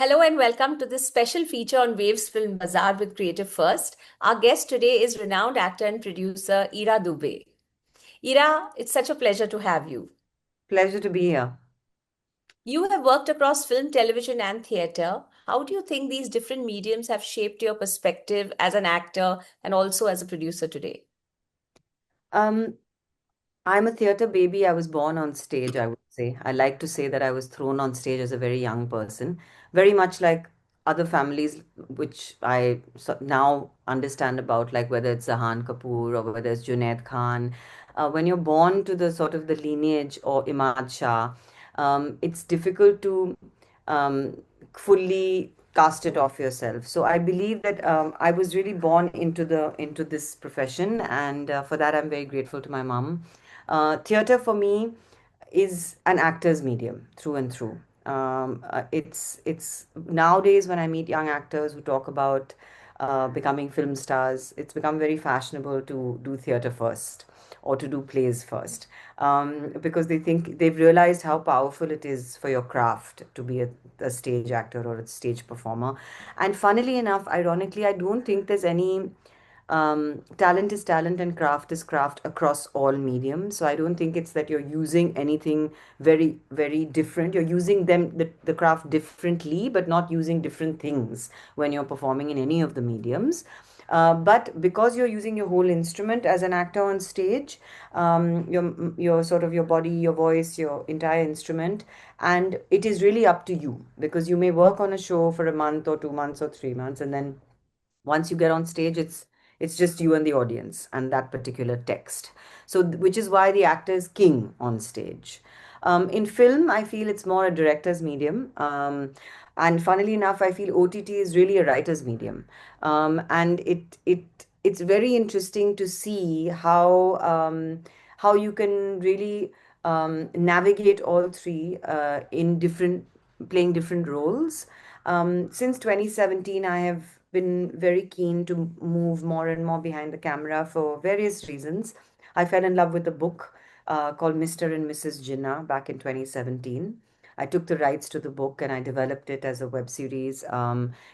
Hello and welcome to this special feature on Waves Film Bazaar with Creative First. Our guest today is renowned actor and producer Ira Dubey. Ira, it's such a pleasure to have you. Pleasure to be here. You have worked across film, television, and theatre. How do you think these different mediums have shaped your perspective as an actor and also as a producer today? Um, I'm a theater baby. I was born on stage, I would say. I like to say that I was thrown on stage as a very young person, very much like other families, which now understand about, like whether it's Zahan Kapoor or whether it's Junaid Khan. When you're born to the sort of the lineage or Imad Shah, it's difficult to um, fully cast it off yourself. So I believe that I was really born into this profession, and for that I'm very grateful to my mom. Theater for me is an actor's medium through and through. It's nowadays when I meet young actors who talk about becoming film stars, it's become very fashionable to do theater first or to do plays first, because they've realized how powerful it is for your craft to be a stage actor or a stage performer. And funnily enough, ironically, I don't think there's any talent is talent and craft is craft across all mediums. So I don't think it's that you're using anything very, very different. You're using the craft differently, but not using different things when you're performing in any of the mediums. But because you're using your whole instrument as an actor on stage, your sort of your body, your voice, your entire instrument, and it is really up to you because you may work on a show for a month or 2 months or 3 months, and then once you get on stage, it's just you and the audience and that particular text. So which is why the actor is king on stage. In film, I feel it's more a director's medium. And funnily enough, I feel OTT is really a writer's medium. And it's very interesting to see how you can really navigate all three in different playing different roles. Since 2017, I have been very keen to move more and more behind the camera for various reasons. I fell in love with a book called Mr. and Mrs. Jinnah back in 2017. I took the rights to the book and I developed it as a web series.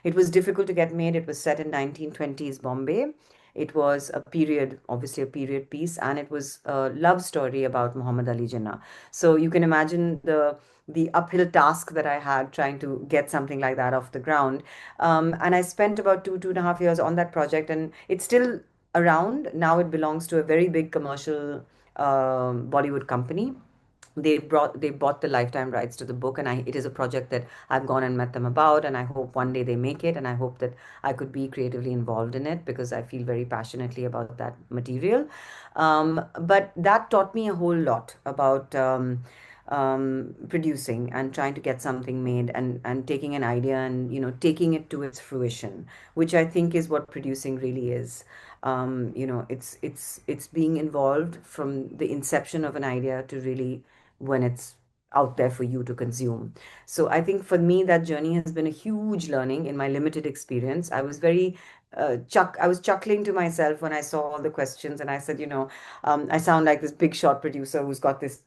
It was difficult to get made. It was set in 1920s Bombay. It was a period, obviously a period piece, and it was a love story about Muhammad Ali Jinnah. So you can imagine the uphill task that I had trying to get something like that off the ground. And I spent about 2.5 years on that project, and it's still around. Now it belongs to a very big commercial Bollywood company. They bought the lifetime rights to the book, and it is a project that I've gone and met them about, and I hope one day they make it, and I hope that I could be creatively involved in it because I feel very passionately about that material. But that taught me a whole lot about producing and trying to get something made, and taking an idea and taking it to its fruition, which I think is what producing really is. It's being involved from the inception of an idea to really when it's out there for you to consume. So I think for me that journey has been a huge learning in my limited experience. I was chuckling to myself when I saw all the questions, and I said, I sound like this big shot producer who's got this,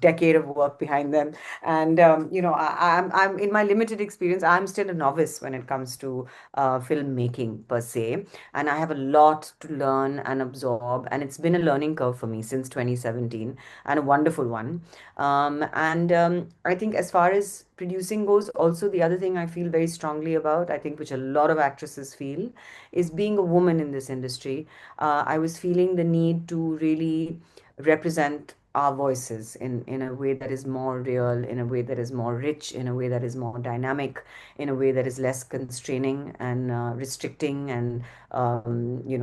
decade of work behind them. And I'm in my limited experience, I'm still a novice when it comes to filmmaking per se, and I have a lot to learn and absorb. And it's been a learning curve for me since 2017, and a wonderful one. And I think as far as producing goes, also the other thing I feel very strongly about, I think which a lot of actresses feel, is being a woman in this industry. I was feeling the need to really represent our voices in a way that is more real, in a way that is more rich, in a way that is more dynamic, in a way that is less constraining and restricting and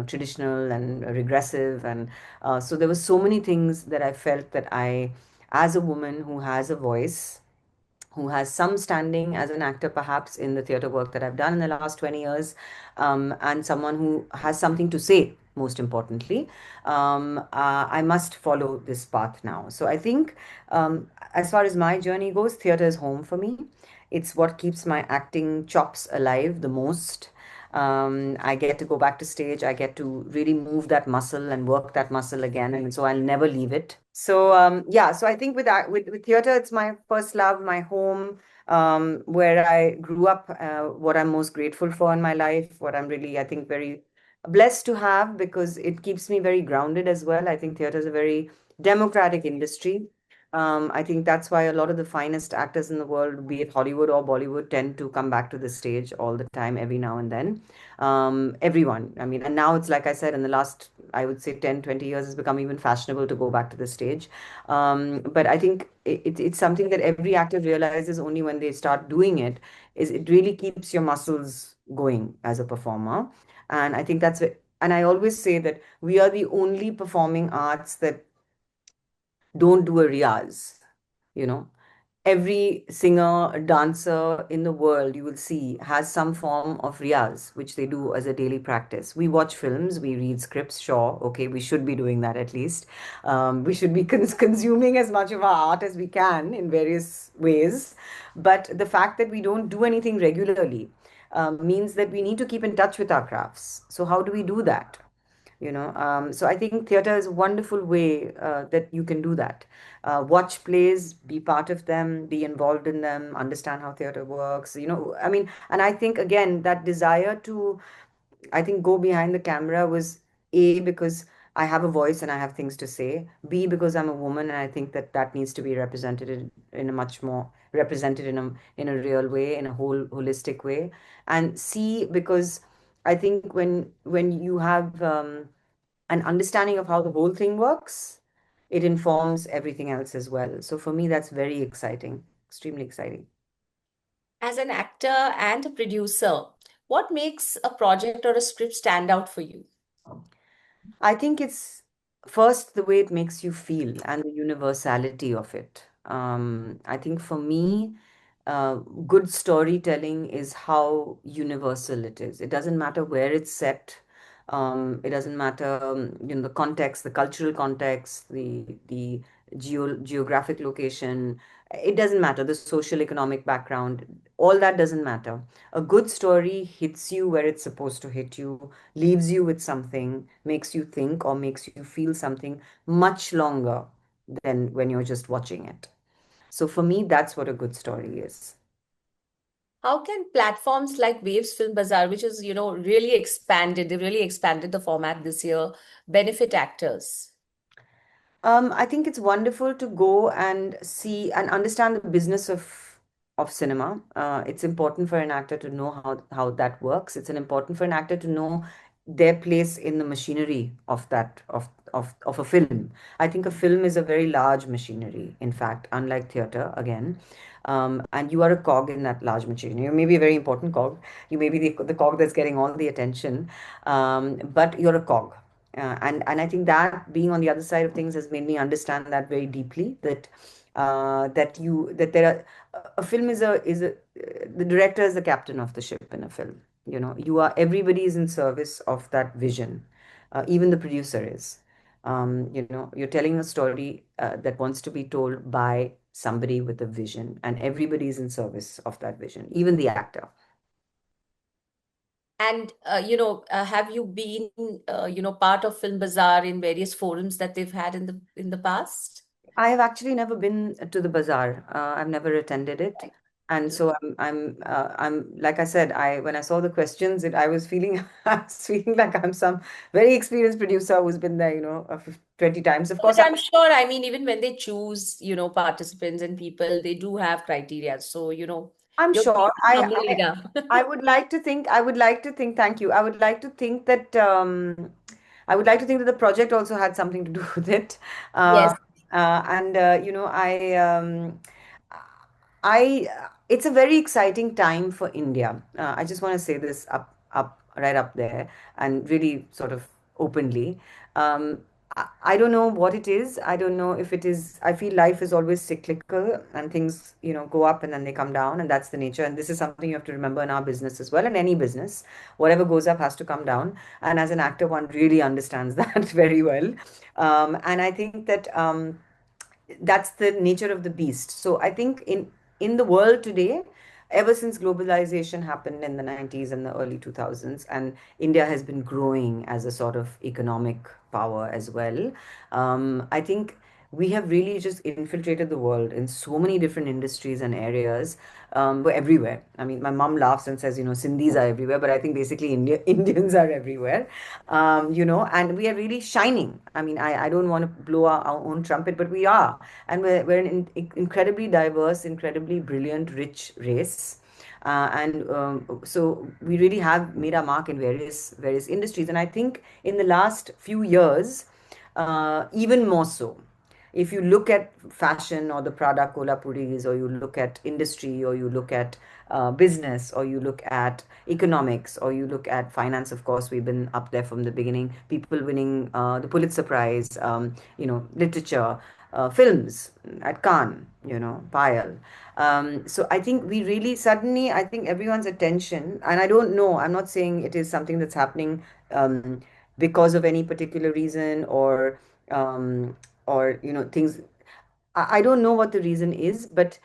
traditional and regressive. And so there were so many things that I felt that as a woman who has a voice, who has some standing as an actor, perhaps in the theatre work that I've done in the last 20 years, and someone who has something to say, most importantly, I must follow this path now. So I think, as far as my journey goes, theatre is home for me. It's what keeps my acting chops alive the most. I get to go back to stage. I get to really move that muscle and work that muscle again, and so I'll never leave it. So yeah, so I think with that, with theater, it's my first love, my home. where I grew up, what I'm most grateful for in my life, what I'm really, I think, very blessed to have because it keeps me very grounded as well. I think theater is a very democratic industry. I think that's why a lot of the finest actors in the world, be it Hollywood or Bollywood, tend to come back to the stage all the time, every now and then. Everyone, I mean, and now it's like I said, in the last, I would say 10, 20 years, it's become even fashionable to go back to the stage. But I think it's something that every actor realizes only when they start doing it, is it really keeps your muscles going as a performer. And I think and I always say that we are the only performing arts that don't do a riyaz, you know. Every singer, dancer in the world, you will see, has some form of riyaz, which they do as a daily practice. We watch films, we read scripts, sure, okay, we should be doing that at least. We should be consuming as much of our art as we can in various ways. But the fact that we don't do anything regularly means that we need to keep in touch with our crafts. So, how do we do that? So I think theater is a wonderful way that you can do that. Watch plays, be part of them, be involved in them, understand how theater works. I mean, and I think again that desire to, I think, go behind the camera was A, because I have a voice and I have things to say. B, because I'm a woman and I think that that needs to be represented in a much more represented in a real way, in a whole holistic way. And C, because I think when you have an understanding of how the whole thing works, it informs everything else as well. So for me, that's very exciting, extremely exciting. As an actor and a producer, what makes a project or a script stand out for you? I think it's first the way it makes you feel and the universality of it. I think for me, uh, good storytelling is how universal it is. It doesn't matter where it's set. It doesn't matter, the context, the cultural context, the geographic location. It doesn't matter the social economic background. All that doesn't matter. A good story hits you where it's supposed to hit you, leaves you with something, makes you think or makes you feel something much longer than when you're just watching it. So for me, that's what a good story is. How can platforms like Waves Film Bazaar, which is, really expanded, they really expanded the format this year, benefit actors? I think it's wonderful to go and see and understand the business of cinema. It's important for an actor to know how that works. It's an important for an actor to know their place in the machinery of that of a film. I think a film is a very large machinery, in fact, unlike theater again. And you are a cog in that large machinery. You may be a very important cog. You may be the cog that's getting all the attention, but you're a cog. And I think that being on the other side of things has made me understand that very deeply. That there are a film is a the director is the captain of the ship in a film. Everybody is in service of that vision. Even the producer is. You're telling a story that wants to be told by somebody with a vision, and everybody is in service of that vision, even the actor. And, have you been, part of Film Bazaar in various forums that they've had in the past? I have actually never been to the bazaar. I've never attended it, Right. and so I'm like I said, I when I saw the questions, I was feeling I was feeling like I'm some very experienced producer who's been there, 20 times. Of But course, I'm sure, I mean, even when they choose, participants and people, they do have criteria. So, I'm you're sure. keeping humble, Ida. I would like to think. I would like to think. Thank you. I would like to think that. I would like to think that the project also had something to do with it. Uh, Yes. and I it's a very exciting time for India. I just want to say this right up there and really sort of openly. I don't know what it is. I don't know if it is. I feel life is always cyclical and things, go up and then they come down, and that's the nature. And this is something you have to remember in our business as well, in any business. Whatever goes up has to come down. And as an actor, one really understands that very well. And I think that that's the nature of the beast. So I think in the world today, ever since globalization happened in the 90s and the early 2000s, and India has been growing as a sort of economic power as well. I think we have really just infiltrated the world in so many different industries and areas. We're everywhere. I mean, my mom laughs and says, Sindhis are everywhere, but I think basically Indians are everywhere. And we are really shining. I mean, I don't want to blow our own trumpet, but we are. And we're an incredibly diverse, incredibly brilliant, rich race. And so we really have made our mark in various industries. And I think in the last few years, even more so. If you look at fashion or the Prada Kolapuris, or you look at industry, or you look at business, or you look at economics, or you look at finance, of course, we've been up there from the beginning. People winning the Pulitzer Prize, literature, films at Cannes, Payal. So I think we really suddenly, I think everyone's attention, and I don't know, I'm not saying it is something that's happening um, because of any particular reason, um, or things. I don't know what the reason is, but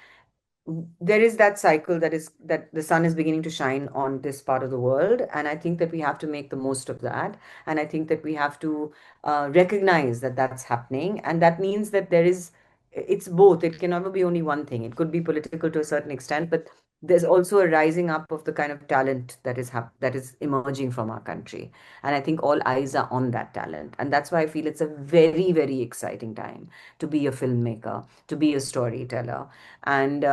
there is that cycle that the sun is beginning to shine on this part of the world, and I think that we have to make the most of that, and I think that we have to recognize that that's happening, and that means that it's both. It can never be only one thing. It could be political to a certain extent, but there's also a rising up of the kind of talent that is emerging from our country, and I think all eyes are on that talent, and that's why I feel it's a very, very exciting time to be a filmmaker, to be a storyteller. And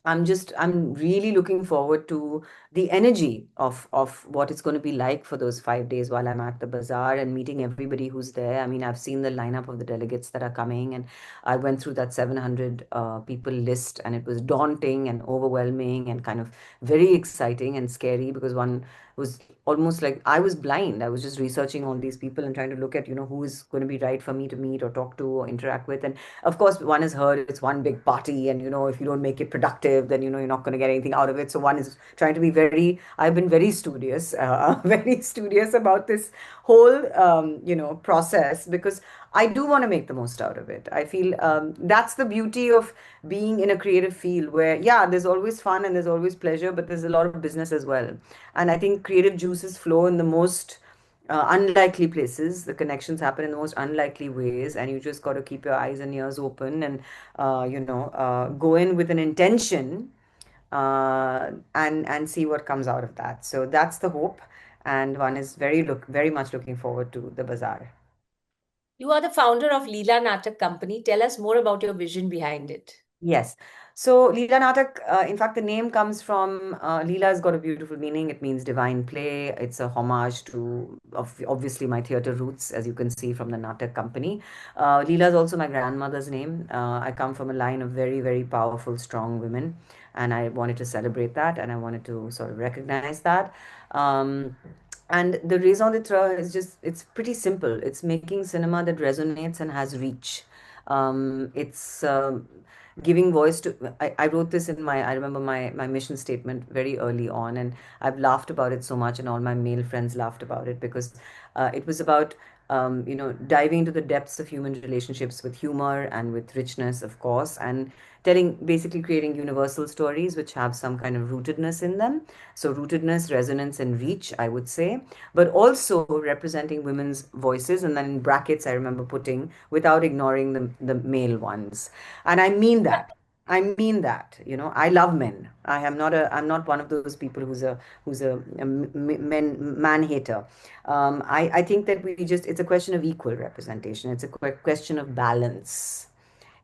I'm really looking forward to the energy of what it's going to be like for those 5 days while I'm at the bazaar and meeting everybody who's there. I mean, I've seen the lineup of the delegates that are coming, and I went through that 700 people list, and it was daunting and overwhelming and kind of very exciting and scary, because one was almost like I was blind. I was just researching all these people and trying to look at, who is going to be right for me to meet or talk to or interact with. And of course, one has heard it's one big party, and if you don't make it productive, then you're not going to get anything out of it. So one is trying to be very. I've been very studious, very studious about this whole process, because I do want to make the most out of it. I feel that's the beauty of being in a creative field where, yeah, there's always fun and there's always pleasure, but there's a lot of business as well. And I think creative juices flow in the most unlikely places. The connections happen in the most unlikely ways, and you just got to keep your eyes and ears open, and go in with an intention, and see what comes out of that. So that's the hope, and one is very much looking forward to the bazaar. You are the founder of Leela Natak Company. Tell us more about your vision behind it. Yes. So Leela Natak, in fact, the name comes from Leela's got a beautiful meaning. It means divine play. It's a homage to obviously my theatre roots, as you can see from the Natak company. Leela is also my grandmother's name. I come from a line of very, very powerful, strong women, and I wanted to celebrate that, and I wanted to sort of recognize that. Um, and the raison d'etre is just, it's pretty simple. It's making cinema that resonates and has reach. It's giving voice to, I wrote this in I remember my mission statement very early on, and I've laughed about it so much, and all my male friends laughed about it, because it was about diving into the depths of human relationships with humor and with richness, of course, and basically creating universal stories which have some kind of rootedness in them. So rootedness, resonance, and reach, I would say, but also representing women's voices. And then in brackets, I remember putting, without ignoring the male ones. And I mean that. I mean that, I love men. I'm not one of those people who's a man hater. I think that it's a question of equal representation. It's a question of balance.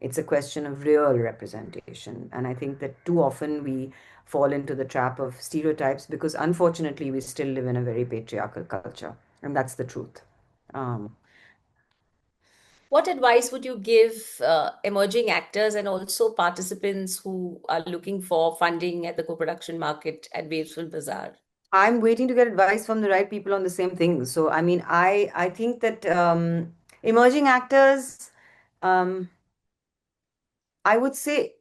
It's a question of real representation. And I think that too often we fall into the trap of stereotypes, because unfortunately we still live in a very patriarchal culture. And that's the truth. Um, What advice would you give emerging actors and also participants who are looking for funding at the co-production market at Waveful Bazaar? I'm waiting to get advice from the right people on the same thing. So, I mean, I think that emerging actors, um, I would say,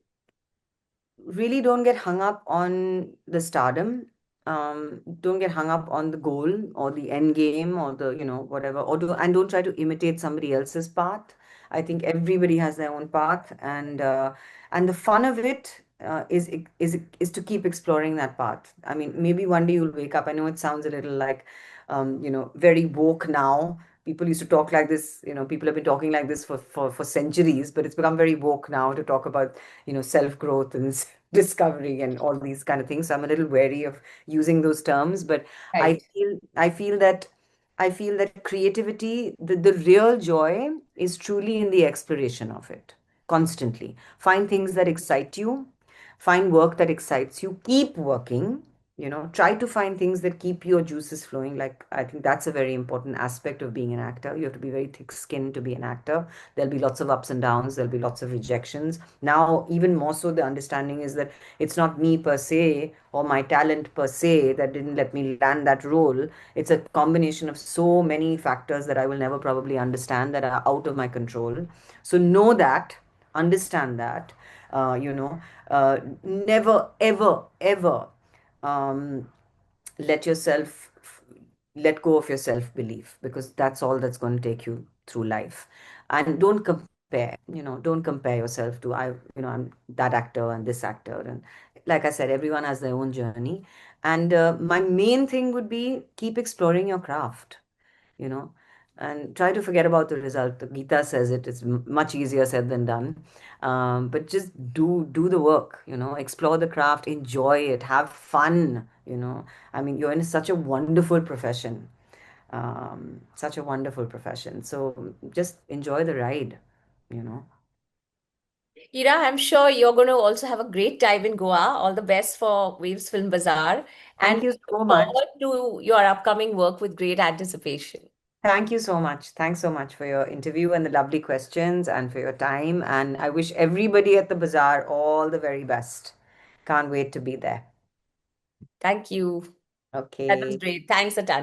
really don't get hung up on the stardom. Don't get hung up on the goal or the end game, or the, whatever, and don't try to imitate somebody else's path. I think everybody has their own path, and the fun of it is to keep exploring that path. I mean, maybe one day you'll wake up. I know it sounds a little like, very woke now, People used to talk like this, people have been talking like this for centuries, but it's become very woke now to talk about, self-growth and discovery and all these kind of things. So I'm a little wary of using those terms, but I Right. feel I feel that I feel that creativity, the real joy is truly in the exploration of it constantly. Find things that excite you, find work that excites you, keep working, try to find things that keep your juices flowing. Like, I think that's a very important aspect of being an actor. You have to be very thick skinned to be an actor. There'll be lots of ups and downs, there'll be lots of rejections. Now, even more so, the understanding is that it's not me per se or my talent per se that didn't let me land that role. It's a combination of so many factors that I will never probably understand, that are out of my control. So know that, understand that, never, ever, ever um, let yourself let go of your self belief, because that's all that's going to take you through life. And don't compare, don't compare yourself to, I'm that actor and this actor. And like I said, everyone has their own journey. And my main thing would be, keep exploring your craft, you know, and try to forget about the result. The Gita says it's much easier said than done. But just do the work, explore the craft, enjoy it, have fun, I mean, you're in such a wonderful profession, such a wonderful profession. So just enjoy the ride, you know. Ira, I'm sure you're going to also have a great time in Goa. All the best for Waves Film Bazaar. And Thank we you look so much. forward to your upcoming work with great anticipation. Thank you so much. Thanks so much for your interview and the lovely questions and for your time. And I wish everybody at the bazaar all the very best. Can't wait to be there. Thank you. That was Okay. great. Thanks a ton.